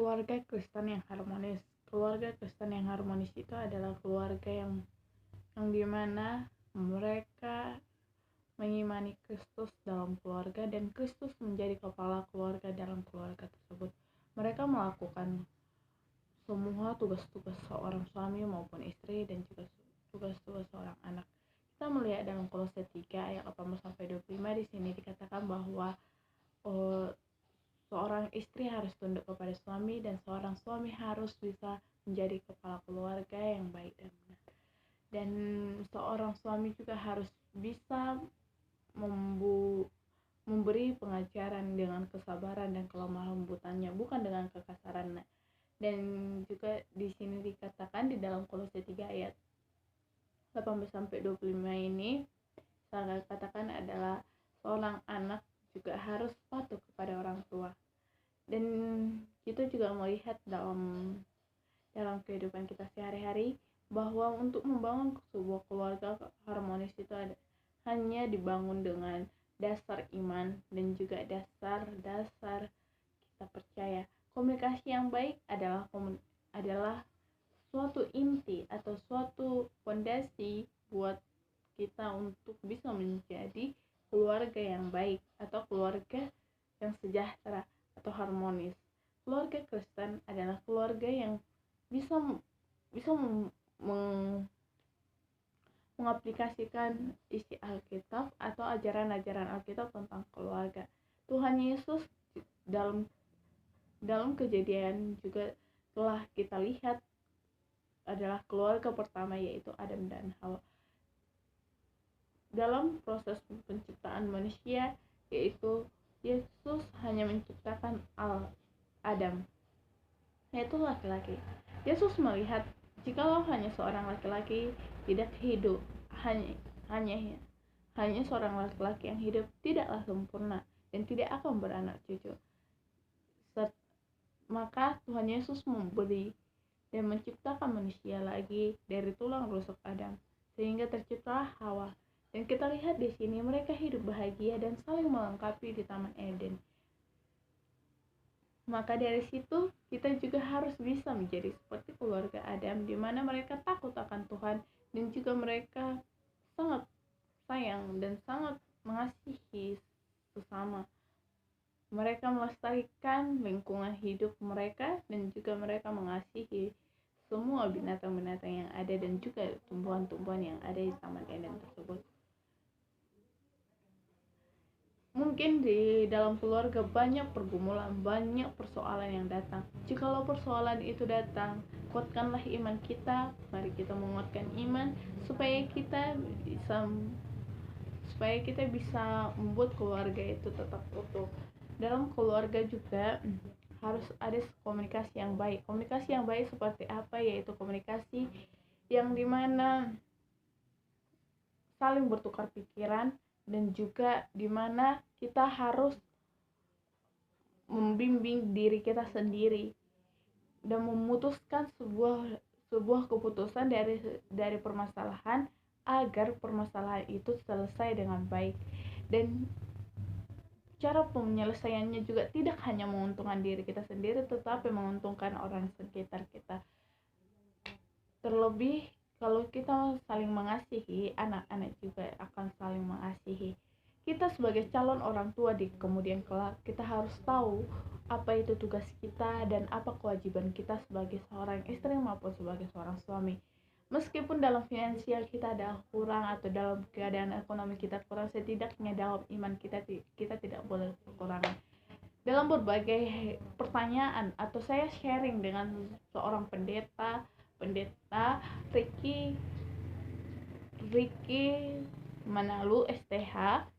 Keluarga Kristen yang harmonis. Keluarga Kristen yang harmonis itu adalah keluarga yang dimana mereka mengimani Kristus dalam keluarga dan Kristus menjadi kepala keluarga dalam keluarga tersebut. Mereka melakukan semua tugas-tugas seorang suami maupun istri dan juga tugas-tugas seorang anak. Kita melihat dalam Kolose 3 ayat 18-25 di sini dikatakan bahwa seorang istri harus tunduk kepada suami dan seorang suami harus bisa menjadi kepala keluarga yang baik dan benar. Dan seorang suami juga harus bisa memberi pengajaran dengan kesabaran dan kelemah lembutannya, bukan dengan kekasaran. Dan juga di sini dikatakan di dalam Kolose 3 ayat 18-25 ini saya katakan adalah seorang anak juga harus patuh kepada orang tua. Dan kita juga melihat dalam kehidupan kita sehari-hari bahwa untuk membangun sebuah keluarga harmonis itu hanya dibangun dengan dasar iman dan juga dasar kita percaya. Komunikasi yang baik adalah suatu inti atau suatu fondasi buat kita untuk bisa menjadi keluarga yang baik atau keluarga yang sejahtera atau harmonis. Keluarga Kristen adalah keluarga yang bisa mengaplikasikan isi Alkitab atau ajaran-ajaran Alkitab tentang keluarga. Tuhan Yesus dalam Kejadian juga telah kita lihat adalah keluarga pertama, yaitu Adam dan Hawa. Dalam proses penciptaan manusia, yaitu Yesus hanya menciptakan Adam, yaitu laki-laki. Yesus melihat jikalau hanya seorang laki-laki tidak hidup, hanya seorang laki-laki yang hidup tidaklah sempurna dan tidak akan beranak cucu. Maka Tuhan Yesus memberi dan menciptakan manusia lagi dari tulang rusuk Adam, sehingga terciptalah Hawa. Dan kita lihat di sini mereka hidup bahagia dan saling melengkapi di Taman Eden. Maka dari situ kita juga harus bisa menjadi seperti keluarga Adam, di mana mereka takut akan Tuhan dan juga mereka sangat sayang dan sangat mengasihi sesama. Mereka melestarikan lingkungan hidup mereka dan juga mereka mengasihi semua binatang-binatang yang ada dan juga tumbuhan-tumbuhan yang ada di Taman Eden tersebut. Mungkin di dalam keluarga banyak pergumulan, banyak persoalan yang datang. Jikalau persoalan itu datang, kuatkanlah iman kita. Mari kita menguatkan iman supaya kita bisa membuat keluarga itu tetap utuh. Dalam keluarga juga harus ada komunikasi yang baik. Komunikasi yang baik seperti apa? Yaitu komunikasi yang dimana saling bertukar pikiran dan juga dimana kita harus membimbing diri kita sendiri dan memutuskan sebuah keputusan dari permasalahan agar permasalahan itu selesai dengan baik. Dan cara penyelesaiannya juga tidak hanya menguntungkan diri kita sendiri, tetapi menguntungkan orang sekitar kita. Terlebih kalau kita saling mengasihi, anak-anak juga akan saling mengasihi. Kita sebagai calon orang tua di kemudian kelak, kita harus tahu apa itu tugas kita dan apa kewajiban kita sebagai seorang istri maupun sebagai seorang suami. Meskipun dalam finansial kita ada kurang atau dalam keadaan ekonomi kita kurang, setidaknya dalam iman kita tidak boleh kekurangan. Dalam berbagai pertanyaan atau saya sharing dengan seorang pendeta Ricky Manalu STH,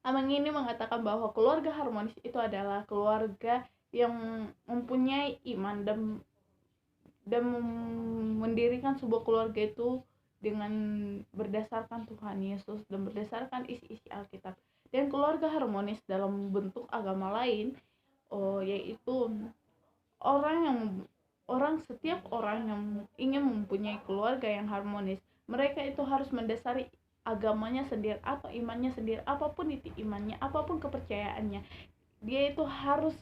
Amang ini mengatakan bahwa keluarga harmonis itu adalah keluarga yang mempunyai iman dan mendirikan sebuah keluarga itu dengan berdasarkan Tuhan Yesus dan berdasarkan isi-isi Alkitab. Dan keluarga harmonis dalam bentuk agama lain, yaitu setiap orang yang ingin mempunyai keluarga yang harmonis, mereka itu harus mendasari agamanya sendiri atau imannya sendiri, apapun itu imannya, apapun kepercayaannya, dia itu harus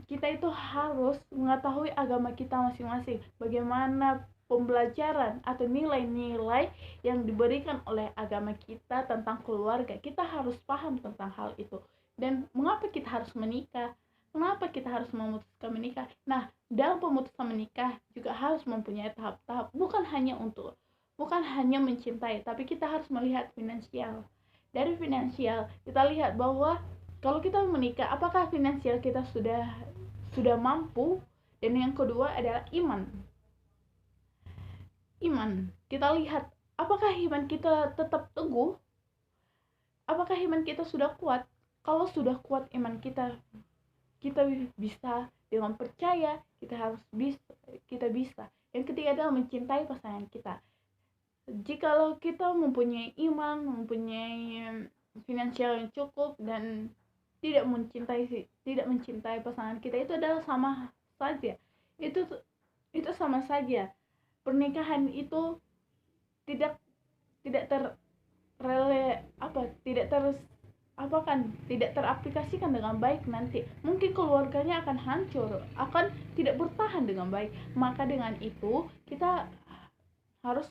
kita itu harus mengetahui agama kita masing-masing, bagaimana pembelajaran atau nilai-nilai yang diberikan oleh agama kita tentang keluarga. Kita harus paham tentang hal itu. Dan mengapa kita harus menikah? Kenapa kita harus memutuskan menikah? Nah, dalam pemutusan menikah juga harus mempunyai tahap-tahap, bukan hanya mencintai, tapi kita harus melihat finansial. Dari finansial, kita lihat bahwa kalau kita menikah, apakah finansial kita sudah mampu? Dan yang kedua adalah iman. Kita lihat apakah iman kita tetap teguh, apakah iman kita sudah kuat. Kalau sudah kuat iman kita bisa dengan percaya, kita bisa. Yang ketiga adalah mencintai pasangan kita. Jikalau kita mempunyai iman, mempunyai finansial yang cukup, dan tidak mencintai pasangan kita, itu adalah sama saja. Itu sama saja. Pernikahan itu tidak teraplikasikan dengan baik nanti. Mungkin keluarganya akan hancur, akan tidak bertahan dengan baik. Maka dengan itu kita harus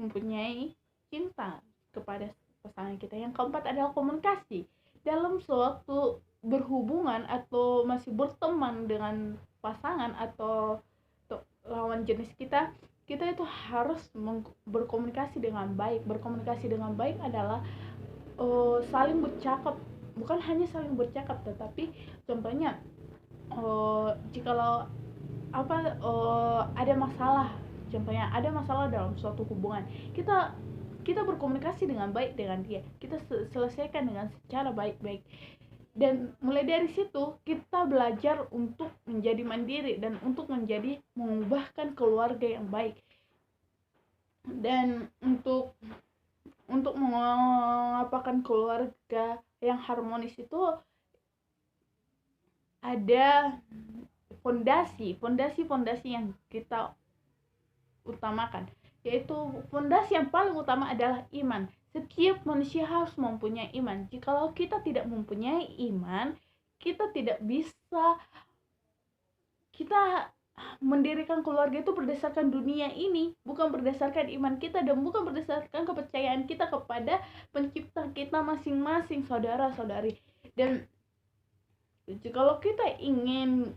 mempunyai cinta kepada pasangan kita. Yang keempat adalah komunikasi. Dalam suatu berhubungan atau masih berteman dengan pasangan atau lawan jenis kita itu harus berkomunikasi dengan baik. Berkomunikasi dengan baik adalah saling bercakap, bukan hanya saling bercakap, tetapi contohnya jikalau ada masalah, contohnya ada masalah dalam suatu hubungan, kita berkomunikasi dengan baik dengan dia, kita selesaikan dengan secara baik-baik. Dan mulai dari situ kita belajar untuk menjadi mandiri dan untuk mengubahkan keluarga yang baik. Dan untuk mengapakan keluarga yang harmonis itu ada fondasi yang kita utamakan, yaitu fondasi yang paling utama adalah iman. Setiap manusia harus mempunyai iman. Jikalau kita tidak mempunyai iman, kita mendirikan keluarga itu berdasarkan dunia ini, bukan berdasarkan iman kita dan bukan berdasarkan kepercayaan kita kepada pencipta kita masing-masing, saudara-saudari. Dan jikalau kita ingin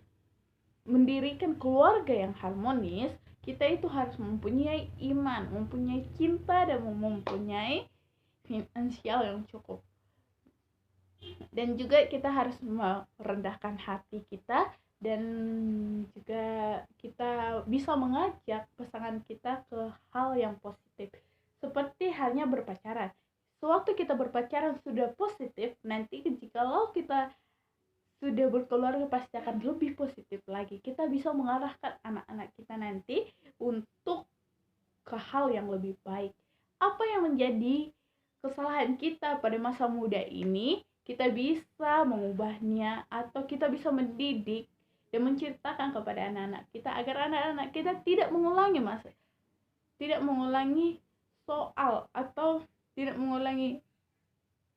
mendirikan keluarga yang harmonis, kita itu harus mempunyai iman, mempunyai cinta, dan mempunyai finansial yang cukup. Dan juga kita harus merendahkan hati kita, dan juga kita bisa mengajak pasangan kita ke hal yang positif, seperti halnya berpacaran. Sewaktu kita berpacaran sudah positif, nanti jikalau kita sudah berkeluarga pasti akan lebih positif lagi. Kita bisa mengarahkan anak-anak kita nanti untuk ke hal yang lebih baik. Apa yang menjadi kesalahan kita pada masa muda ini, kita bisa mengubahnya, atau kita bisa mendidik dan menceritakan kepada anak-anak kita agar anak-anak kita tidak mengulangi soal atau tidak mengulangi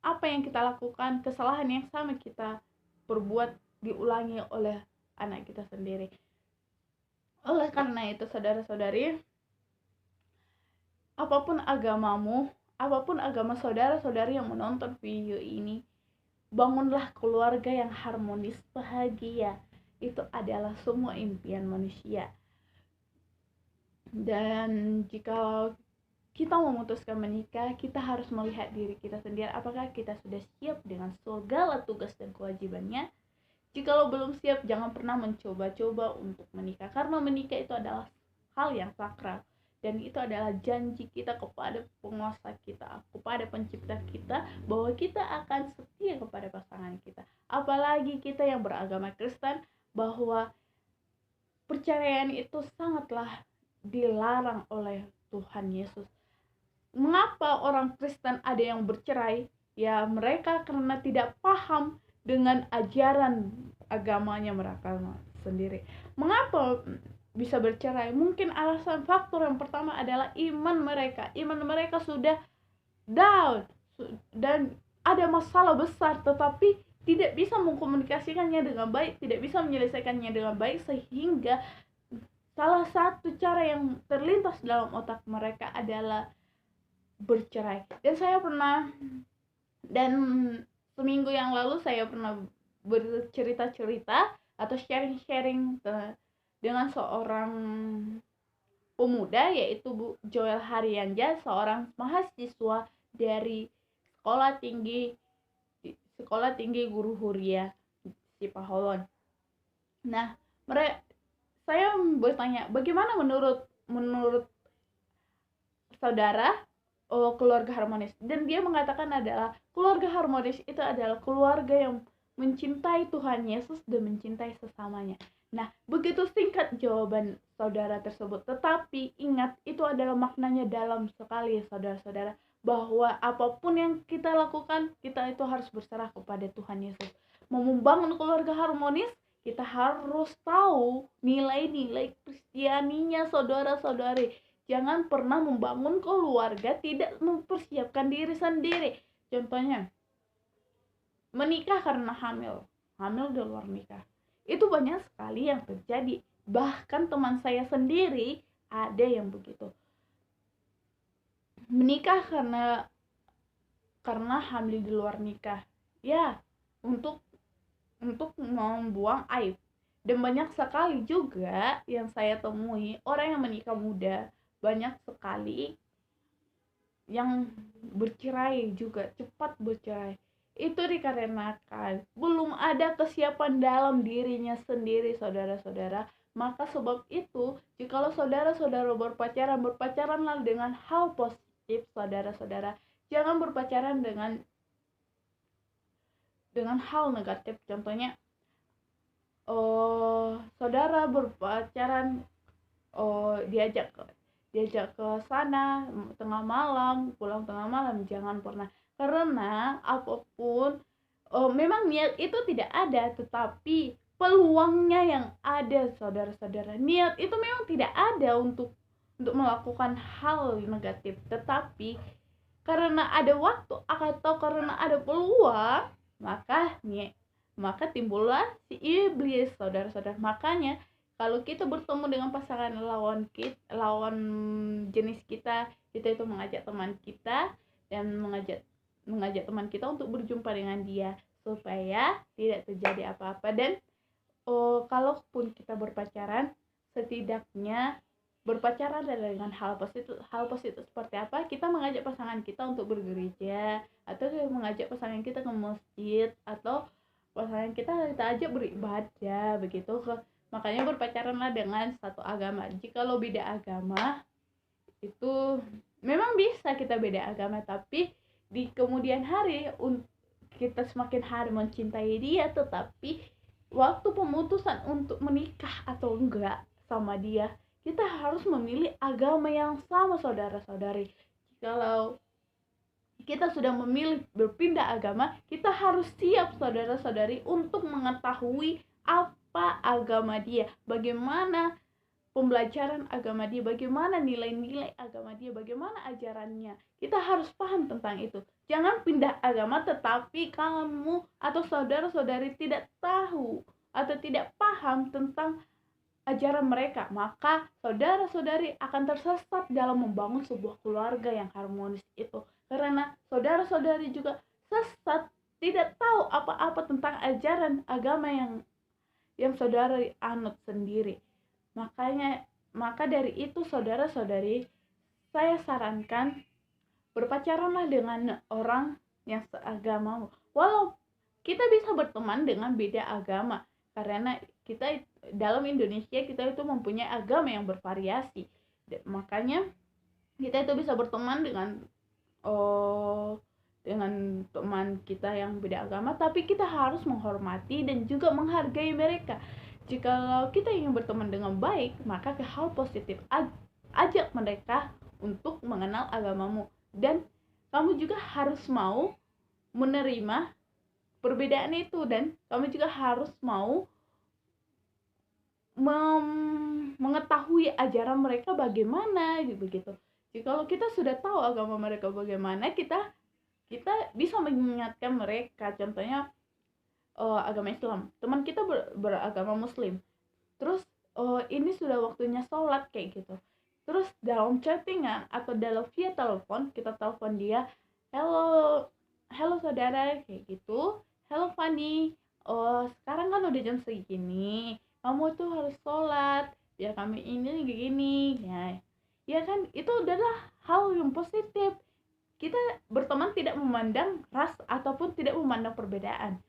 apa yang kita lakukan, kesalahan yang sama kita perbuat diulangi oleh anak kita sendiri. Oleh karena itu, saudara-saudari, apapun agamamu, apapun agama saudara-saudari yang menonton video ini, bangunlah keluarga yang harmonis, bahagia. Itu adalah semua impian manusia. Dan jika kita memutuskan menikah, kita harus melihat diri kita sendiri, apakah kita sudah siap dengan segala tugas dan kewajibannya. Jikalau belum siap, jangan pernah mencoba-coba untuk menikah, karena menikah itu adalah hal yang sakral, dan itu adalah janji kita kepada penguasa kita, kepada pencipta kita, bahwa kita akan setia kepada pasangan kita. Apalagi kita yang beragama Kristen, bahwa perceraian itu sangatlah dilarang oleh Tuhan Yesus. Mengapa orang Kristen ada yang bercerai? Ya, mereka karena tidak paham dengan ajaran agamanya mereka sendiri. Mengapa bisa bercerai? Mungkin alasan faktor yang pertama adalah iman mereka. Iman mereka sudah down dan ada masalah besar, tetapi tidak bisa mengkomunikasikannya dengan baik, tidak bisa menyelesaikannya dengan baik, sehingga salah satu cara yang terlintas dalam otak mereka adalah bercerai. Dan seminggu yang lalu saya pernah bercerita-cerita atau sharing-sharing dengan seorang pemuda, yaitu Bu Joel Haryanja, seorang mahasiswa dari sekolah tinggi guru Huria Sipaholon. Nah, saya bertanya, bagaimana menurut saudara keluarga harmonis? Dan dia mengatakan adalah keluarga harmonis itu adalah keluarga yang mencintai Tuhan Yesus dan mencintai sesamanya. Nah, begitu singkat jawaban saudara tersebut, tetapi ingat, itu adalah maknanya dalam sekali, saudara-saudara, bahwa apapun yang kita lakukan, kita itu harus berserah kepada Tuhan Yesus. Mau membangun keluarga harmonis, kita harus tahu nilai-nilai Kristianinya, saudara-saudari. Jangan pernah membangun keluarga tidak mempersiapkan diri sendiri. Contohnya, menikah karena hamil di luar nikah. Itu banyak sekali yang terjadi. Bahkan teman saya sendiri ada yang begitu. Menikah karena hamil di luar nikah. Ya, untuk membuang aib. Dan banyak sekali juga yang saya temui orang yang menikah muda, banyak sekali yang bercerai juga, cepat bercerai. Itu dikarenakan belum ada kesiapan dalam dirinya sendiri, saudara-saudara. Maka sebab itu, jikalau saudara-saudara berpacaranlah dengan hal positif, saudara-saudara. Jangan berpacaran dengan hal negatif. Contohnya, saudara berpacaran, diajak ke sana tengah malam, pulang tengah malam. Jangan pernah, karena apapun, memang niat itu tidak ada, tetapi peluangnya yang ada, saudara-saudara. Niat itu memang tidak ada untuk melakukan hal negatif, tetapi karena ada waktu atau karena ada peluang, maka timbullah si iblis, saudara-saudara. Makanya kalau kita bertemu dengan pasangan lawan jenis kita itu mengajak teman kita dan mengajak teman kita untuk berjumpa dengan dia, supaya tidak terjadi apa-apa. Dan kalaupun kita berpacaran, setidaknya berpacaran dengan hal positif seperti apa? Kita mengajak pasangan kita untuk bergereja, atau mengajak pasangan kita ke masjid, atau pasangan kita ajak beribadah, begitu. Makanya berpacaranlah dengan satu agama. Jikalau beda agama, itu memang bisa kita beda agama, tapi di kemudian hari kita semakin hari mencintai dia, tetapi waktu pemutusan untuk menikah atau enggak sama dia, kita harus memilih agama yang sama, saudara-saudari. Kalau kita sudah memilih berpindah agama, kita harus siap, saudara-saudari, untuk mengetahui apa agama dia, bagaimana pembelajaran agama dia, bagaimana nilai-nilai agama dia, bagaimana ajarannya. Kita harus paham tentang itu. Jangan pindah agama tetapi kamu atau saudara-saudari tidak tahu atau tidak paham tentang ajaran mereka, maka saudara-saudari akan tersesat dalam membangun sebuah keluarga yang harmonis itu. Karena saudara-saudari juga sesat, tidak tahu apa-apa tentang ajaran agama yang saudara anut sendiri. Maka dari itu, saudara-saudari, saya sarankan berpacaranlah dengan orang yang seagama. Walau kita bisa berteman dengan beda agama, karena kita dalam Indonesia kita itu mempunyai agama yang bervariasi. Makanya kita itu bisa berteman dengan teman kita yang beda agama, tapi kita harus menghormati dan juga menghargai mereka. Jikalau kita ingin berteman dengan baik, maka ke hal positif, ajak mereka untuk mengenal agamamu, dan kamu juga harus mau menerima perbedaan itu, dan kamu juga harus mau mengetahui ajaran mereka bagaimana, begitu. Jikalau kita sudah tahu agama mereka bagaimana, kita bisa mengingatkan mereka. Contohnya, agama Islam, teman kita beragama Muslim, terus ini sudah waktunya sholat kayak gitu, terus dalam chattingan atau dalam via telepon kita telepon dia, hello hello saudara kayak gitu, hello Fanny, sekarang kan udah jam segini, kamu tuh harus sholat biar kami ini gini ya. Ya kan, itu adalah hal yang positif. Kita berteman tidak memandang ras ataupun tidak memandang perbedaan.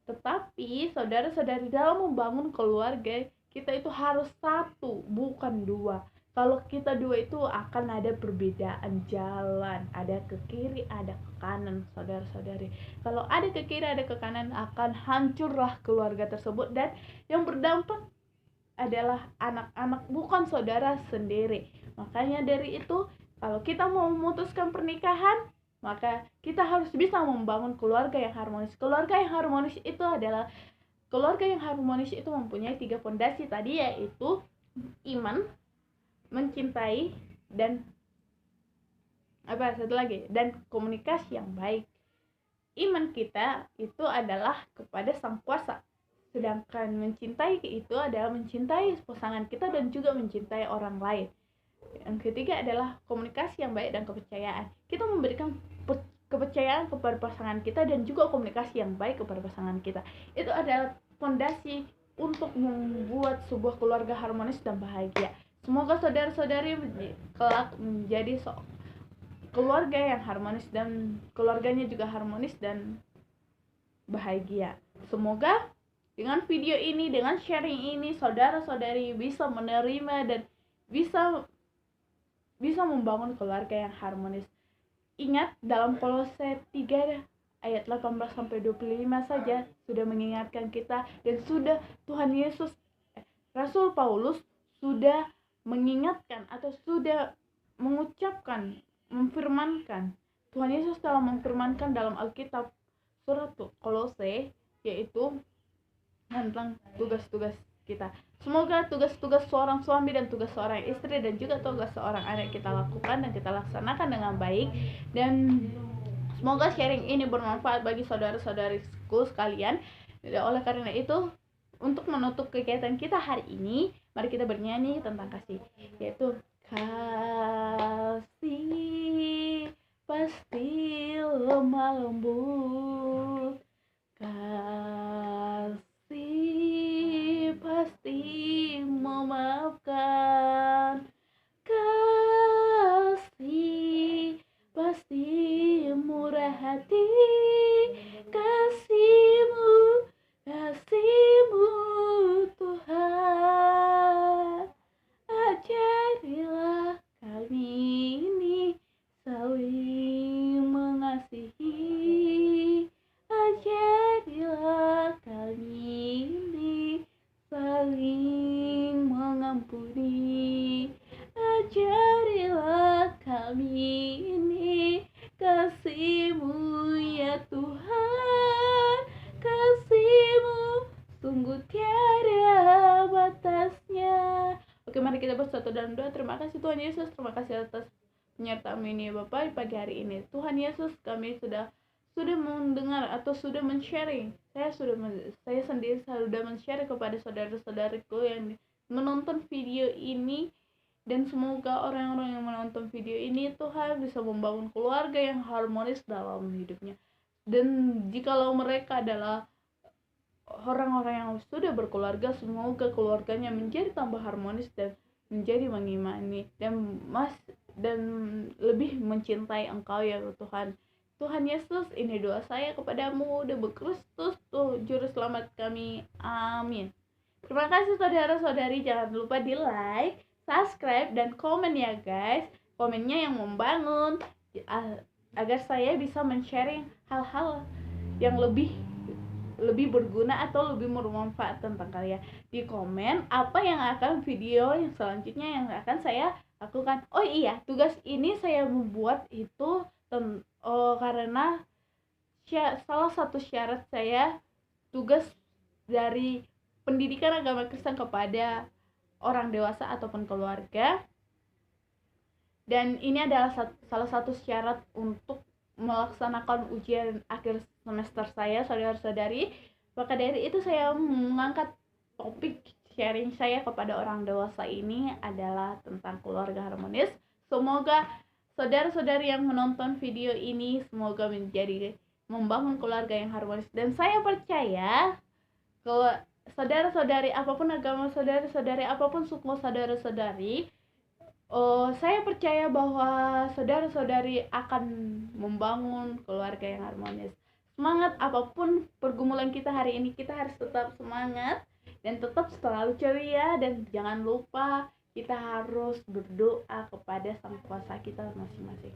Tetapi saudara-saudari, dalam membangun keluarga, kita itu harus satu, bukan dua. Kalau kita dua itu akan ada perbedaan jalan, ada ke kiri, ada ke kanan, saudara-saudari. Kalau ada ke kiri, ada ke kanan, akan hancurlah keluarga tersebut, dan yang berdampak adalah anak-anak, bukan saudara sendiri. Makanya dari itu, kalau kita mau memutuskan pernikahan, maka kita harus bisa membangun keluarga yang harmonis. Keluarga yang harmonis itu adalah keluarga yang harmonis itu mempunyai 3 fondasi tadi, yaitu iman, mencintai, dan satu lagi, dan komunikasi yang baik. Iman kita itu adalah kepada Sang Kuasa, sedangkan mencintai itu adalah mencintai pasangan kita dan juga mencintai orang lain. Yang ketiga adalah komunikasi yang baik dan kepercayaan. Kita memberikan kepercayaan kepada pasangan kita dan juga komunikasi yang baik kepada pasangan kita. Itu adalah fondasi untuk membuat sebuah keluarga harmonis dan bahagia. Semoga saudara-saudari kelak menjadi keluarga yang harmonis dan keluarganya juga harmonis dan bahagia. Semoga dengan video ini, dengan sharing ini, saudara-saudari bisa menerima dan bisa membangun keluarga yang harmonis. Ingat, dalam Kolose 3 ayat 18-25 saja sudah mengingatkan kita, dan sudah Tuhan Yesus, Rasul Paulus sudah mengingatkan atau sudah mengucapkan, memfirmankan. Tuhan Yesus telah memfirmankan dalam Alkitab surat Kolose, yaitu tentang tugas-tugas kita. Semoga tugas-tugas seorang suami dan tugas seorang istri dan juga tugas seorang anak kita lakukan dan kita laksanakan dengan baik, dan semoga sharing ini bermanfaat bagi saudara-saudariku sekalian. Oleh karena itu, untuk menutup kegiatan kita hari ini, mari kita bernyanyi tentang kasih, yaitu kasih pasti lemah lembut, kasih pasti memaafkan, kasih pasti murah hati, kasihmu Tuhan, ajarilah kami ini saling mengasihi, ajarilah kami ini saling mengampuni, ajarilah kami ini kasih-Mu ya Tuhan, kasih-Mu sungguh tiada batasnya. Oke, mari kita bersatu dalam doa. Terima kasih Tuhan Yesus, terima kasih atas penyertaan ini Bapak di pagi hari ini. Tuhan Yesus, kami sudah mendengar atau sudah men-sharing. Saya sendiri sudah men-share kepada saudara-saudariku yang menonton video ini, dan semoga orang-orang yang menonton video ini Tuhan bisa membangun keluarga yang harmonis dalam hidupnya. Dan jikalau mereka adalah orang-orang yang sudah berkeluarga, semoga keluarganya menjadi tambah harmonis dan menjadi mengimani dan lebih mencintai Engkau ya Tuhan. Tuhan Yesus, ini doa saya kepadamu, Dewa Kristus, Juru Selamat kami. Amin. Terima kasih saudara-saudari, jangan lupa di like, subscribe, dan komen ya guys. Komennya yang membangun agar saya bisa men-sharing hal-hal yang lebih berguna atau lebih bermanfaat tentang kalian. Di komen apa yang akan video yang selanjutnya yang akan saya lakukan. Oh iya, tugas ini saya membuat itu karena salah satu syarat saya tugas dari pendidikan agama Kristen kepada orang dewasa ataupun keluarga, dan ini adalah salah satu syarat untuk melaksanakan ujian akhir semester saya, saudara-saudari. Maka dari itu saya mengangkat topik sharing saya kepada orang dewasa ini adalah tentang keluarga harmonis. Semoga saudara-saudari yang menonton video ini semoga menjadi membangun keluarga yang harmonis, dan saya percaya kalau saudara-saudari apapun agama saudara-saudari, apapun suku saudara-saudari, saya percaya bahwa saudara-saudari akan membangun keluarga yang harmonis. Semangat, apapun pergumulan kita hari ini, kita harus tetap semangat dan tetap selalu ceria, dan jangan lupa kita harus berdoa kepada sang kuasa kita masing-masing.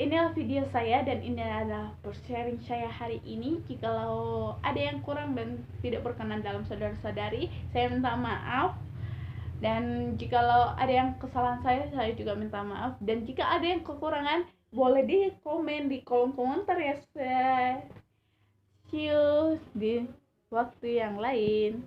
Inilah video saya, dan ini adalah sharing saya hari ini. Jikalau ada yang kurang dan tidak berkenan dalam saudara-saudari, saya minta maaf. Dan jikalau ada yang kesalahan saya juga minta maaf. Dan jika ada yang kekurangan, boleh di komen di kolom komentar ya. See you di waktu yang lain.